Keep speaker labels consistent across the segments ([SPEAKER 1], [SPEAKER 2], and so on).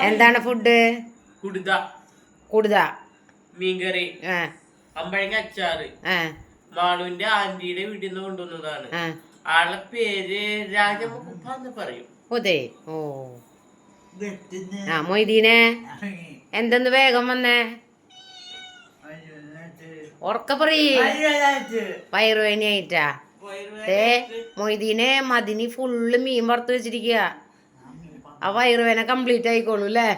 [SPEAKER 1] എന്താണ് ഫുഡ്? കുടുത,
[SPEAKER 2] മീൻകറി, അമ്പഴങ്ങ അച്ചാറ്. മാളുവിന്റെ ആന്റിയുടെ വീട്ടിൽ നിന്ന് കൊണ്ടുവന്നതാണ്. ആളെ പേര് രാജമുഖന്ന് പറയും.
[SPEAKER 1] അതെ. ഓ മൊയ്തീനെ എന്തെന്ന് വേഗം വന്നേ? ഉറക്ക പറയ്. വയറുവേദനയായിട്ടാ? മൊയ്തീനെ മദിനി ഫുള്ള് മീൻ വറുത്ത് വെച്ചിരിക്കുക. ആ വയറുവേദന കംപ്ലീറ്റ് ആയിക്കോളൂ അല്ലേ?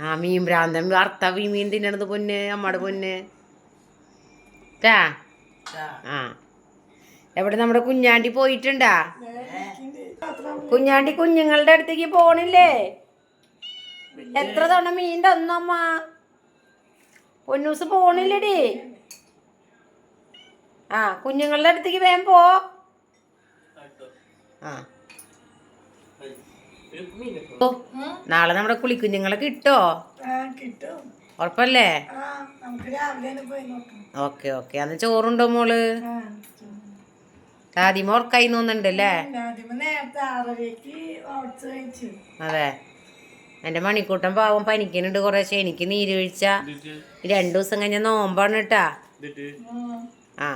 [SPEAKER 1] ആ മീൻ ഭ്രാന്തൻ വറുത്ത മീൻ തിന്നണത് പൊന്ന് അമ്മയുടെ പൊന്ന്. ആ എവിടെ നമ്മുടെ കുഞ്ഞാണ്ടി പോയിട്ടുണ്ടാ? കുഞ്ഞാണ്ടി കുഞ്ഞുങ്ങളുടെ അടുത്തേക്ക് പോണില്ലേ? എത്ര തവണ മീൻ തന്നമ്മ? പൊന്നൂസ് പോണില്ലടി. ആ കുഞ്ഞുങ്ങളുടെ അടുത്തേക്ക് വേഗം പോ. ആ നാളെ നമ്മുടെ കുളിക്കുഞ്ഞുങ്ങളെ കിട്ടോ? ഉറപ്പല്ലേ? Okay okay. അന്ന് ചോറുണ്ടോ മോള്? ആദ്യമ ഉറക്കായി തോന്നുന്നുണ്ടല്ലേ? അതെ. എൻ്റെ മണിക്കൂട്ടൻ പാവം പനിക്കുന്നുണ്ട് കുറേശ്ശെ. എനിക്ക് നീര് വീഴ്ച. 2 ദിവസം കഴിഞ്ഞ നോമ്പാണ് കേട്ടാ. ആ